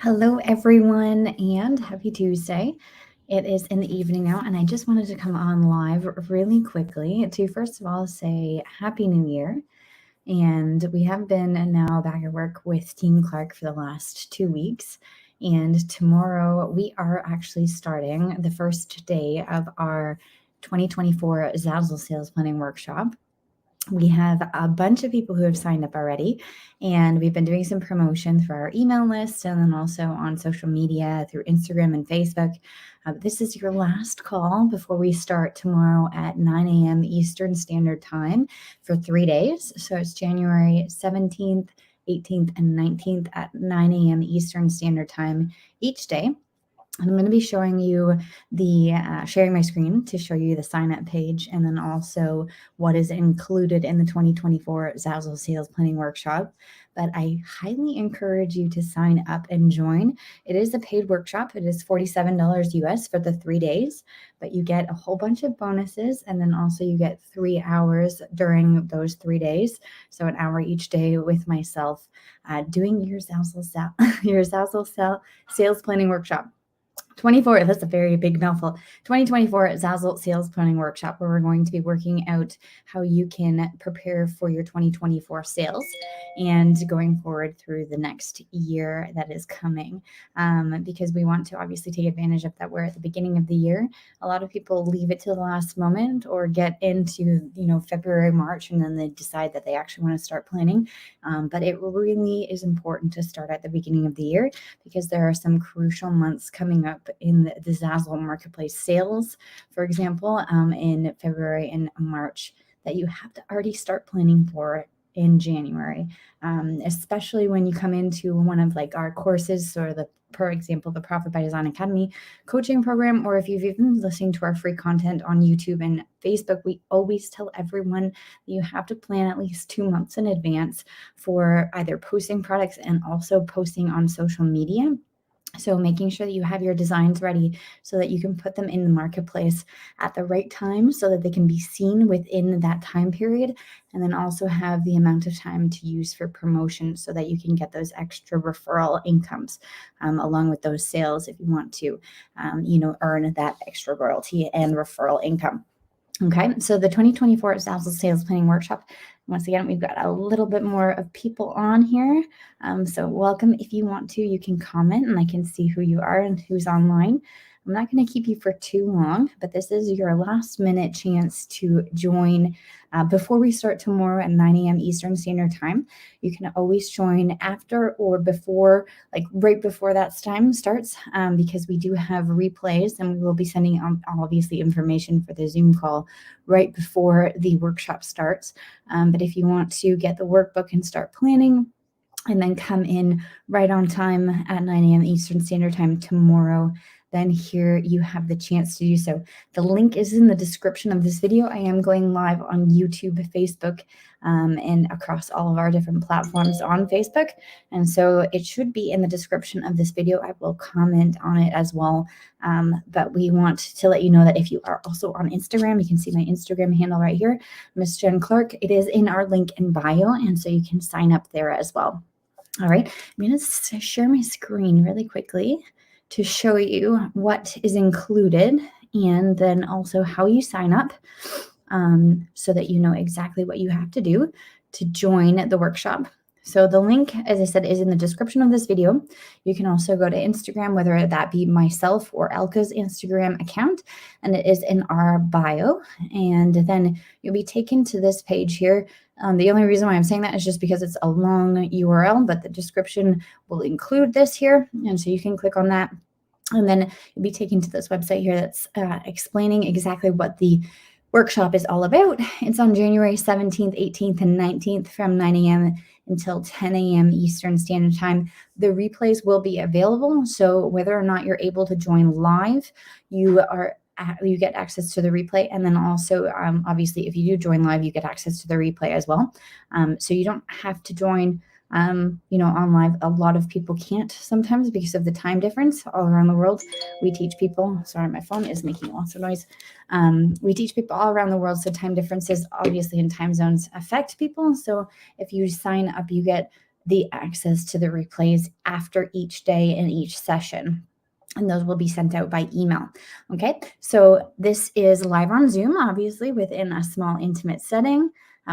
Hello, everyone, and happy Tuesday. It is in the evening now, and I just wanted to come on live really quickly to first of all say Happy New Year. And we have been now back at work with Team Clark for the last 2 weeks. And tomorrow we are actually starting the first day of our 2024 Zazzle Sales Planning Workshop. We have a bunch of people who have signed up already, and we've been doing some promotion through our email list and then also on social media through Instagram and Facebook. This is your last call before we start tomorrow at 9 a.m. Eastern Standard Time for 3 days. So it's January 17th, 18th, and 19th at 9 a.m. Eastern Standard Time each day. I'm going to be showing you sharing my screen to show you the sign up page and then also what is included in the 2024 Zazzle Sales Planning Workshop. But I highly encourage you to sign up and join. It is a paid workshop. It is $47 US for the 3 days, but you get a whole bunch of bonuses. And then also you get 3 hours during those 3 days. So an hour each day with myself doing your Zazzle Sales Planning Workshop. 24, that's a very big mouthful. 2024 Zazzle Sales Planning Workshop, where we're going to be working out how you can prepare for your 2024 sales and going forward through the next year that is coming. Because we want to obviously take advantage of that. We're at the beginning of the year. A lot of people leave it to the last moment or get into, February, March, and then they decide that they actually want to start planning. But it really is important to start at the beginning of the year because there are some crucial months coming up in the Zazzle marketplace sales, for example, in February and March that you have to already start planning for in January, especially when you come into one of like our courses or for example, the Profit by Design Academy coaching program, or if you've even listened to our free content on YouTube and Facebook, we always tell everyone that you have to plan at least 2 months in advance for either posting products and also posting on social media. So making sure that you have your designs ready so that you can put them in the marketplace at the right time so that they can be seen within that time period, and then also have the amount of time to use for promotion so that you can get those extra referral incomes along with those sales if you want to, earn that extra royalty and referral income. Okay, so the 2024 Zazzle Sales Planning Workshop. Once again, we've got a little bit more of people on here. So welcome. If you want to, you can comment and I can see who you are and who's online. I'm not going to keep you for too long, but this is your last minute chance to join before we start tomorrow at 9 a.m. Eastern Standard Time. You can always join after or before, like right before that time starts, because we do have replays and we will be sending out obviously information for the Zoom call right before the workshop starts. But if you want to get the workbook and start planning, and then come in right on time at 9 a.m. Eastern Standard Time tomorrow, then here you have the chance to do so. The link is in the description of this video. I am going live on YouTube, Facebook, and across all of our different platforms on Facebook. And so it should be in the description of this video. I will comment on it as well. But we want to let you know that if you are also on Instagram, you can see my Instagram handle right here, Miss Jen Clark. It is in our link in bio, and so you can sign up there as well. All right, I'm going to share my screen really quickly to show you what is included and then also how you sign up so that you know exactly what you have to do to join the workshop. So the link, as I said, is in the description of this video. You can also go to Instagram, whether that be myself or Elka's Instagram account, and it is in our bio. And then you'll be taken to this page here. The only reason why I'm saying that is just because it's a long URL, but the description will include this here. And so you can click on that. And then you'll be taken to this website here that's explaining exactly what the workshop is all about. It's on January 17th, 18th, and 19th from 9 a.m. until 10 a.m. Eastern Standard Time. The replays will be available. So whether or not you're able to join live, you get access to the replay. And then also, obviously, if you do join live, you get access to the replay as well. So you don't have to join on live. A lot of people can't sometimes because of the time difference all around the world. We teach people, sorry, my phone is making lots of noise. We teach people all around the world. So time differences, obviously, in time zones affect people. So if you sign up, you get the access to the replays after each day and each session. And those will be sent out by email. Okay, so this is live on Zoom, obviously within a small intimate setting.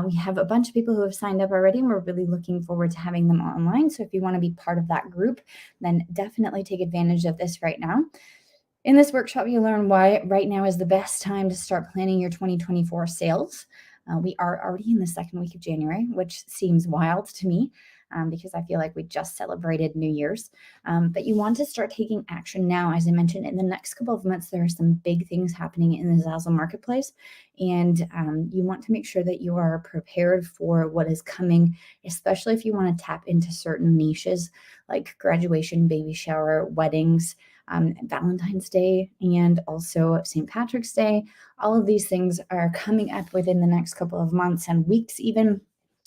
We have a bunch of people who have signed up already, and we're really looking forward to having them online. So if you want to be part of that group, then definitely take advantage of this right now. In this workshop, you learn why right now is the best time to start planning your 2024 sales. We are already in the second week of January, which seems wild to me because I feel like we just celebrated New Year's. But you want to start taking action now. As I mentioned, in the next couple of months, there are some big things happening in the Zazzle marketplace, and you want to make sure that you are prepared for what is coming, especially if you want to tap into certain niches like graduation, baby shower, weddings, Valentine's Day, and also St. Patrick's Day. All of these things are coming up within the next couple of months and weeks, even.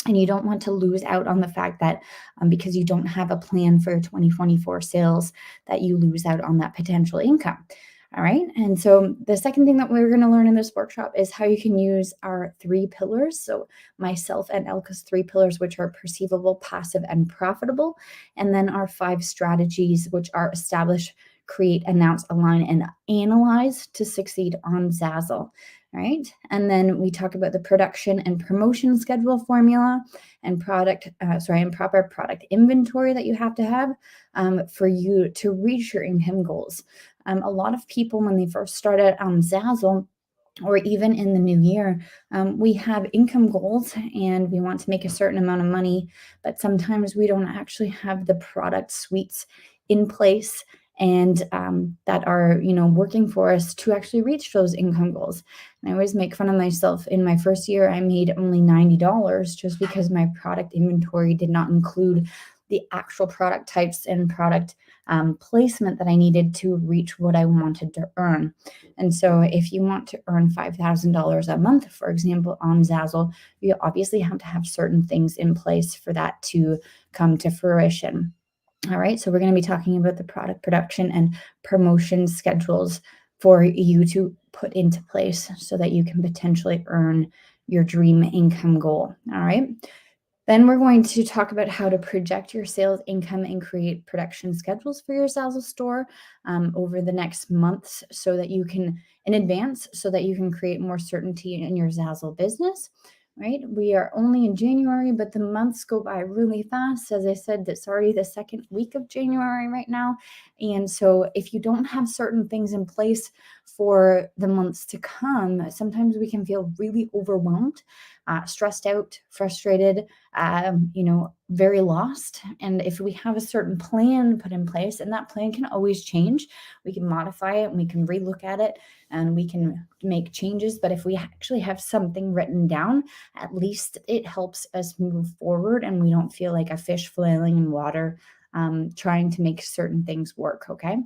And you don't want to lose out on the fact that because you don't have a plan for 2024 sales, that you lose out on that potential income. All right. And so the second thing that we're going to learn in this workshop is how you can use our 3 pillars. So myself and Elka's 3 pillars, which are perceivable, passive, and profitable. And then our 5 strategies, which are establish, create, announce, align, and analyze to succeed on Zazzle. Right. And then we talk about the production and promotion schedule formula and proper product inventory that you have to have for you to reach your income goals. A lot of people, when they first started on Zazzle, or even in the new year, we have income goals and we want to make a certain amount of money, but sometimes we don't actually have the product suites in place and that are working for us to actually reach those income goals. And I always make fun of myself. In my first year, I made only $90 just because my product inventory did not include the actual product types and product placement that I needed to reach what I wanted to earn. And so if you want to earn $5,000 a month, for example, on Zazzle, you obviously have to have certain things in place for that to come to fruition. All right, so we're going to be talking about the product production and promotion schedules for you to put into place so that you can potentially earn your dream income goal. All right. Then we're going to talk about how to project your sales income and create production schedules for your Zazzle store over the next months so that you can, in advance, so that you can create more certainty in your Zazzle business. Right? We are only in January, but the months go by really fast. As I said, it's already the second week of January right now. And so if you don't have certain things in place for the months to come, sometimes we can feel really overwhelmed, stressed out, frustrated, very lost. And if we have a certain plan put in place, and that plan can always change, we can modify it and we can relook at it and we can make changes. But if we actually have something written down, at least it helps us move forward and we don't feel like a fish flailing in water trying to make certain things work. Okay.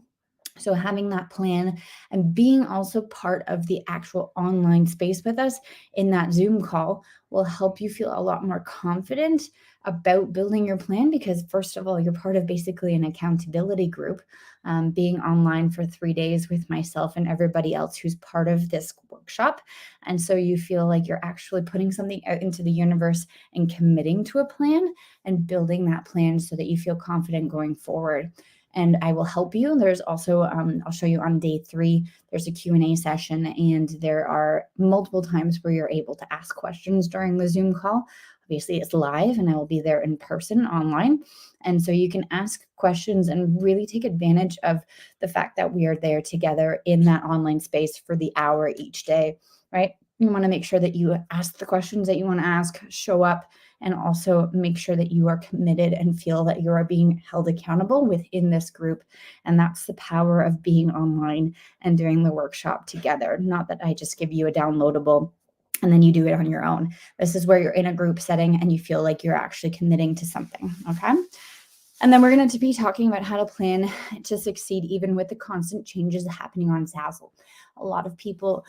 So having that plan and being also part of the actual online space with us in that Zoom call will help you feel a lot more confident about building your plan because, first of all, you're part of basically an accountability group, being online for 3 days with myself and everybody else who's part of this workshop. And so you feel like you're actually putting something out into the universe and committing to a plan and building that plan so that you feel confident going forward. And I will help you. There's also, I'll show you on day 3, there's a Q&A session and there are multiple times where you're able to ask questions during the Zoom call. Obviously it's live and I will be there in person online. And so you can ask questions and really take advantage of the fact that we are there together in that online space for the hour each day, right? You want to make sure that you ask the questions that you want to ask, show up, and also make sure that you are committed and feel that you are being held accountable within this group. And that's the power of being online and doing the workshop together. Not that I just give you a downloadable and then you do it on your own. This is where you're in a group setting and you feel like you're actually committing to something, okay? And then we're going to be talking about how to plan to succeed even with the constant changes happening on Zazzle. A lot of people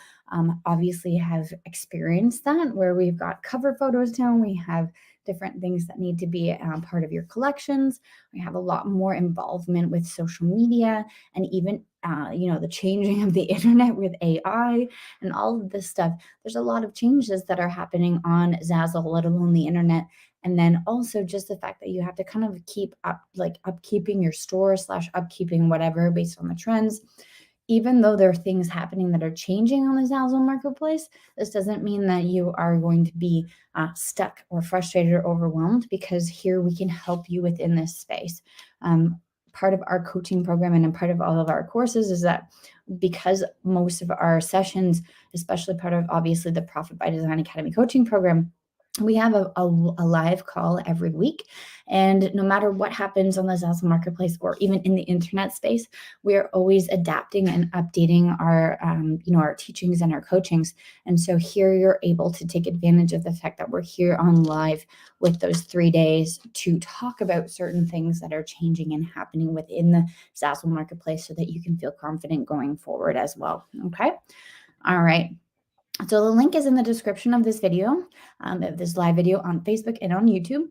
obviously have experienced that where we've got cover photos now. We have different things that need to be part of your collections. We have a lot more involvement with social media and even, the changing of the internet with AI and all of this stuff. There's a lot of changes that are happening on Zazzle, let alone the internet. And then also just the fact that you have to kind of keep up, like upkeeping your store slash upkeeping whatever based on the trends. Even though there are things happening that are changing on the Zazzle marketplace, this doesn't mean that you are going to be stuck or frustrated or overwhelmed, because here we can help you within this space. Part of our coaching program and a part of all of our courses is that because most of our sessions, especially part of obviously the Profit by Design Academy coaching program, we have a live call every week. And no matter what happens on the Zazzle marketplace or even in the internet space, we are always adapting and updating our, our teachings and our coachings. And so here you're able to take advantage of the fact that we're here on live with those 3 days to talk about certain things that are changing and happening within the Zazzle marketplace so that you can feel confident going forward as well. Okay. All right. So the link is in the description of this video, of this live video on Facebook and on YouTube.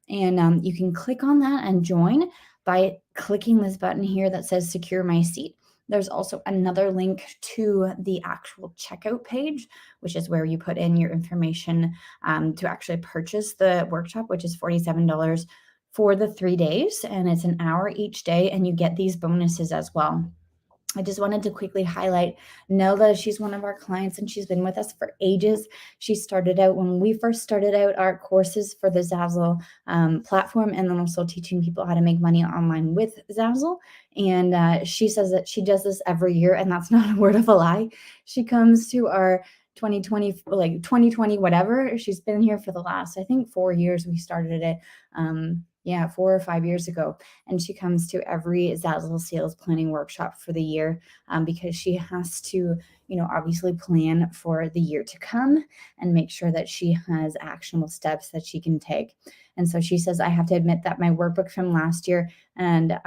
And you can click on that and join by clicking this button here that says secure my seat. There's also another link to the actual checkout page, which is where you put in your information to actually purchase the workshop, which is $47 for the 3 days. And it's an hour each day, and you get these bonuses as well. I just wanted to quickly highlight Nelda. She's one of our clients and she's been with us for ages. She started out when we first started out our courses for the Zazzle platform, and then also teaching people how to make money online with Zazzle. And she says that she does this every year, and that's not a word of a lie. She comes to our 2020 whatever. She's been here for the last, I think, 4 years. We started it 4 or 5 years ago. And she comes to every Zazzle sales planning workshop for the year because she has to, obviously plan for the year to come and make sure that she has actionable steps that she can take. And so she says, I have to admit that my workbook from last year, and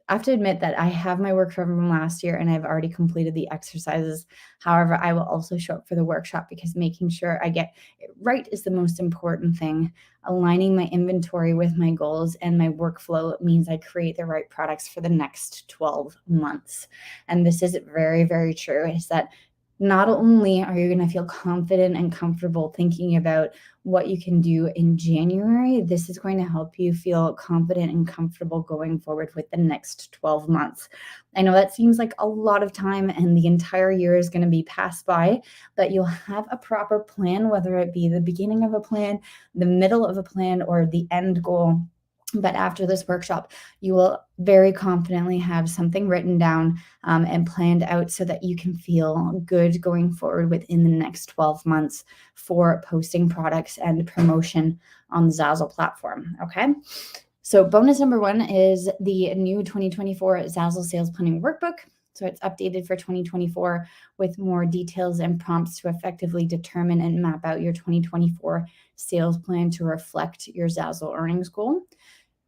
I have to admit that I have my work from last year and I've already completed the exercises. However, I will also show up for the workshop because making sure I get it right is the most important thing. Aligning my inventory with my goals and my workflow means I create the right products for the next 12 months. And this is very, very true, is that not only are you going to feel confident and comfortable thinking about what you can do in January, this is going to help you feel confident and comfortable going forward with the next 12 months. I know that seems like a lot of time and the entire year is going to be passed by, but you'll have a proper plan, whether it be the beginning of a plan, the middle of a plan, or the end goal. But after this workshop, you will very confidently have something written down and planned out so that you can feel good going forward within the next 12 months for posting products and promotion on the Zazzle platform. Okay. So bonus number 1 is the new 2024 Zazzle Sales Planning Workbook. So it's updated for 2024 with more details and prompts to effectively determine and map out your 2024 sales plan to reflect your Zazzle earnings goal.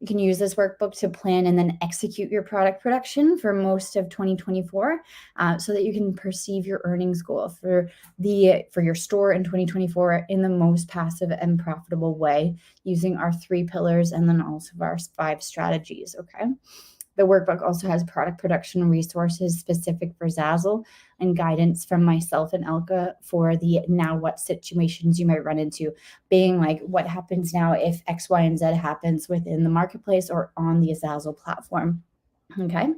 You can use this workbook to plan and then execute your product production for most of 2024 so that you can perceive your earnings goal for your store in 2024 in the most passive and profitable way using our 3 pillars and then also our 5 strategies, okay? The workbook also has product production resources specific for Zazzle and guidance from myself and Elka for the now what situations you might run into, being like what happens now if X, Y, and Z happens within the marketplace or on the Zazzle platform. Okay.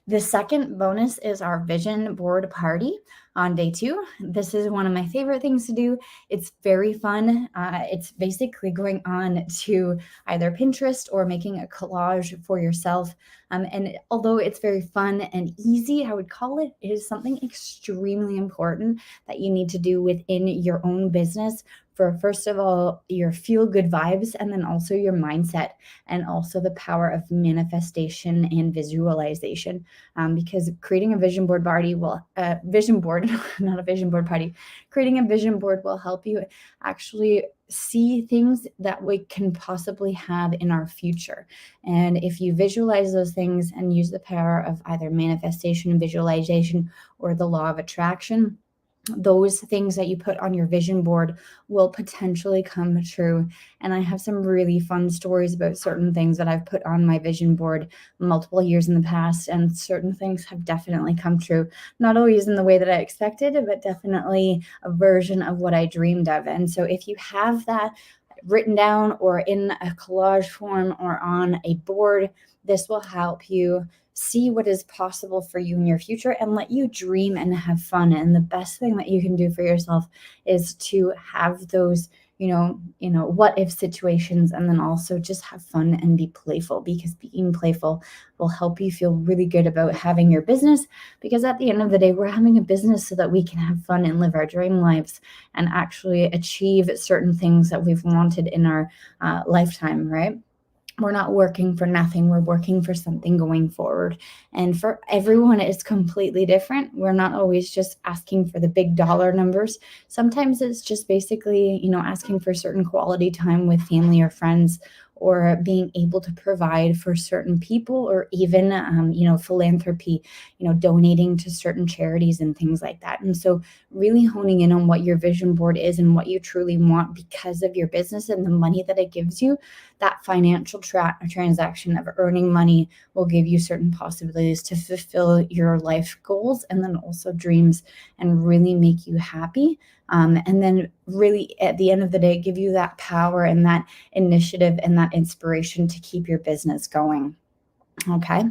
The second bonus is our vision board party on day 2. This is one of my favorite things to do. It's very fun. It's basically going on to either Pinterest or making a collage for yourself. And although it's very fun and easy, I would call it is something extremely important that you need to do within your own business for, first of all, your feel-good vibes, and then also your mindset, and also the power of manifestation and visualization. Because creating a vision board party will, not a vision board party, creating a vision board will help you actually see things that we can possibly have in our future. And if you visualize those things and use the power of either manifestation and visualization or the law of attraction, those things that you put on your vision board will potentially come true. And I have some really fun stories about certain things that I've put on my vision board multiple years in the past, and certain things have definitely come true. Not always in the way that I expected, but definitely a version of what I dreamed of. And so if you have that written down or in a collage form or on a board. This will help you see what is possible for you in your future and let you dream and have fun. And the best thing that you can do for yourself is to have those what if situations, and then also just have fun and be playful, because being playful will help you feel really good about having your business. Because at the end of the day, we're having a business so that we can have fun and live our dream lives and actually achieve certain things that we've wanted in our lifetime, right? We're not working for nothing. We're working for something going forward. And for everyone, it's completely different. We're not always just asking for the big dollar numbers. Sometimes it's just basically, asking for certain quality time with family or friends, or being able to provide for certain people, or even, philanthropy, donating to certain charities and things like that. And so really honing in on what your vision board is and what you truly want because of your business and the money that it gives you. That financial transaction of earning money will give you certain possibilities to fulfill your life goals, and then also dreams, and really make you happy. And then really at the end of the day, give you that power and that initiative and that inspiration to keep your business going. Okay.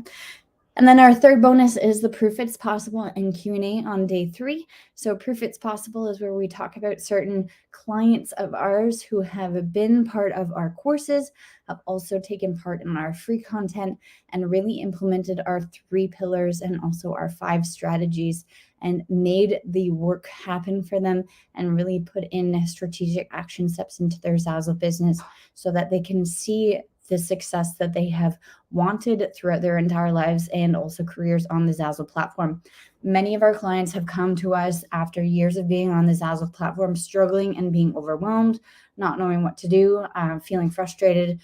And then our third bonus is the Proof It's Possible and Q&A on day 3. So Proof It's Possible is where we talk about certain clients of ours who have been part of our courses, have also taken part in our free content, and really implemented our 3 pillars and also our 5 strategies, and made the work happen for them, and really put in strategic action steps into their Zazzle business so that they can see the success that they have wanted throughout their entire lives, and also careers on the Zazzle platform. Many of our clients have come to us after years of being on the Zazzle platform, struggling and being overwhelmed, not knowing what to do, feeling frustrated,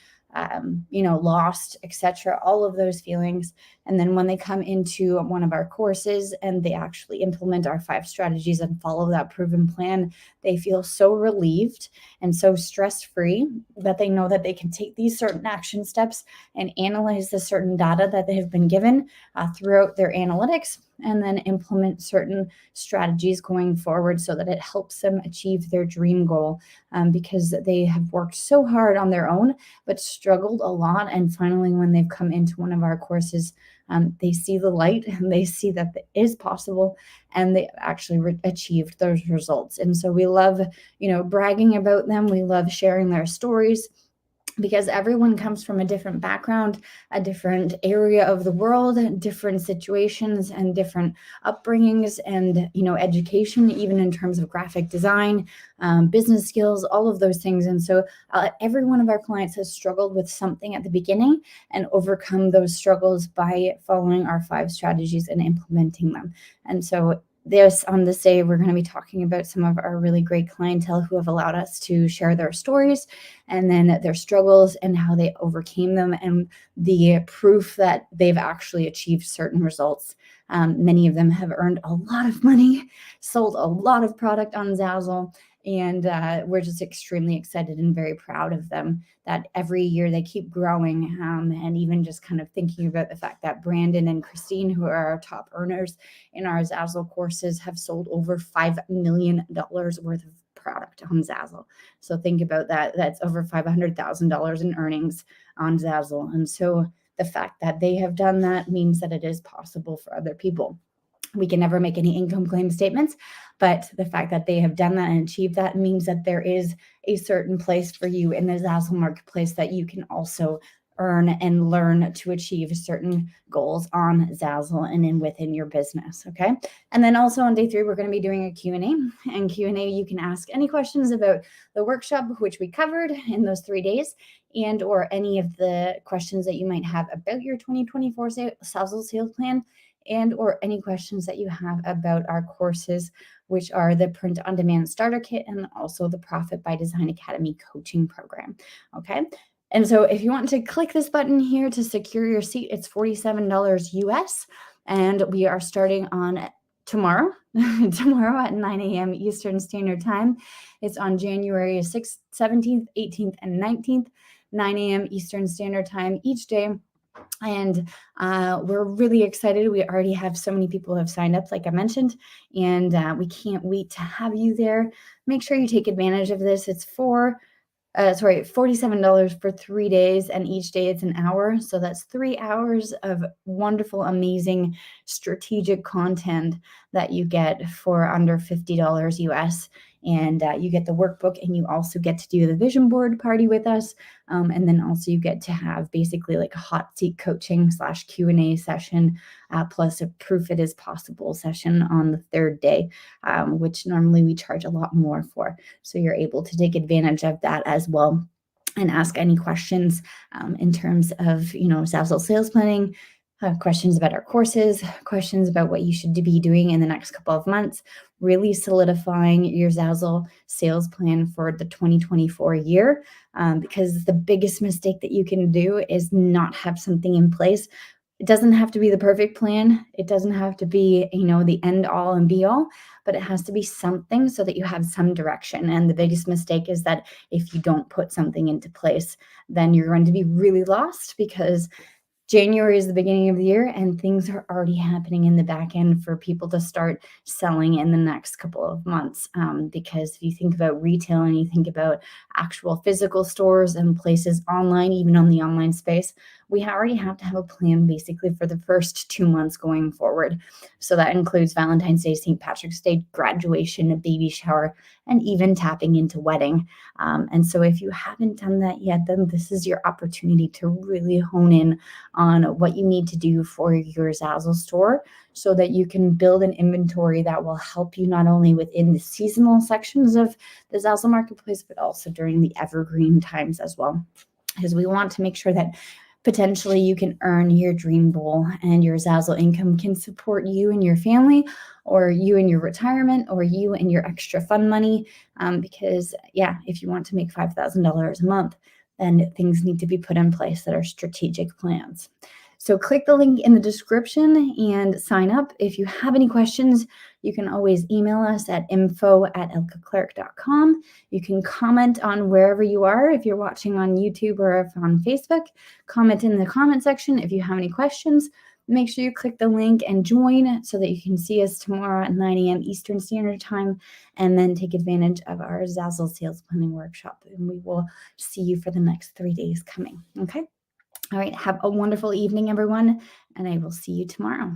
lost, etc., all of those feelings. And then when they come into one of our courses and they actually implement our 5 strategies and follow that proven plan, they feel so relieved and so stress-free that they know that they can take these certain action steps and analyze the certain data that they have been given throughout their analytics, and then implement certain strategies going forward so that it helps them achieve their dream goal, because they have worked so hard on their own but struggled a lot. And finally, when they've come into one of our courses, they see the light and they see that it is possible, and they actually achieved those results. And so we love, bragging about them. We love sharing their stories, because everyone comes from a different background, a different area of the world, different situations and different upbringings, and, education, even in terms of graphic design, business skills, all of those things. And so every one of our clients has struggled with something at the beginning and overcome those struggles by following our 5 strategies and implementing them. And so on this day, we're going to be talking about some of our really great clientele who have allowed us to share their stories, and then their struggles and how they overcame them, and the proof that they've actually achieved certain results. Many of them have earned a lot of money, sold a lot of product on Zazzle, and we're just extremely excited and very proud of them that every year they keep growing. And even just kind of thinking about the fact that Brandon and Christine, who are our top earners in our Zazzle courses, have sold over $5 million worth of product on Zazzle. So think about that. That's over $500,000 in earnings on Zazzle. And so the fact that they have done that means that it is possible for other people. We can never make any income claim statements, but the fact that they have done that and achieved that means that there is a certain place for you in the Zazzle marketplace that you can also earn and learn to achieve certain goals on Zazzle and within your business. Okay. And then also on day 3, we're going to be doing a Q&A. And Q&A, you can ask any questions about the workshop, which we covered in those 3 days, and or any of the questions that you might have about your 2024 Zazzle sales plan, and or any questions that you have about our courses, which are the Print on Demand Starter Kit and also the Profit by Design Academy coaching program. Okay. And so if you want to click this button here to secure your seat, it's $47 US. And we are starting on tomorrow, tomorrow at 9 a.m. Eastern Standard Time. It's on January 6th, 17th, 18th, and 19th, 9 a.m. Eastern Standard Time each day. And we're really excited. We already have so many people who have signed up, like I mentioned, and we can't wait to have you there. Make sure you take advantage of this. It's for $47 for 3 days, and each day it's an hour, so that's 3 hours of wonderful, amazing, strategic content that you get for under $50 US, and, you get the workbook, and you also get to do the vision board party with us, and then also you get to have basically like a hot seat coaching slash Q&A session, plus a proof it is possible session on the 3rd day, which normally we charge a lot more for. So you're able to take advantage of that as well and ask any questions in terms of, Zazzle sales planning, questions about our courses, questions about what you should be doing in the next couple of months, really solidifying your Zazzle sales plan for the 2024 year. Because the biggest mistake that you can do is not have something in place. It doesn't have to be the perfect plan. It doesn't have to be, the end all and be all, but it has to be something so that you have some direction. And the biggest mistake is that if you don't put something into place, then you're going to be really lost, because January is the beginning of the year and things are already happening in the back end for people to start selling in the next couple of months. Because if you think about retail and you think about actual physical stores and places online, even on the online space, we already have to have a plan basically for the first 2 months going forward. So that includes Valentine's Day, St. Patrick's Day, graduation, a baby shower, and even tapping into wedding. And so if you haven't done that yet, then this is your opportunity to really hone in on what you need to do for your Zazzle store so that you can build an inventory that will help you not only within the seasonal sections of the Zazzle marketplace, but also during the evergreen times as well. Because we want to make sure that potentially you can earn your dream goal and your Zazzle income can support you and your family, or you and your retirement, or you and your extra fun money. Because if you want to make $5,000 a month, then things need to be put in place that are strategic plans. So click the link in the description and sign up. If you have any questions, you can always email us at info@elkaclark.com. You can comment on wherever you are. If you're watching on YouTube or if on Facebook, comment in the comment section if you have any questions. Make sure you click the link and join so that you can see us tomorrow at 9 a.m. Eastern Standard Time, and then take advantage of our Zazzle sales planning workshop. And we will see you for the next 3 days coming. Okay. All right. Have a wonderful evening, everyone, and I will see you tomorrow.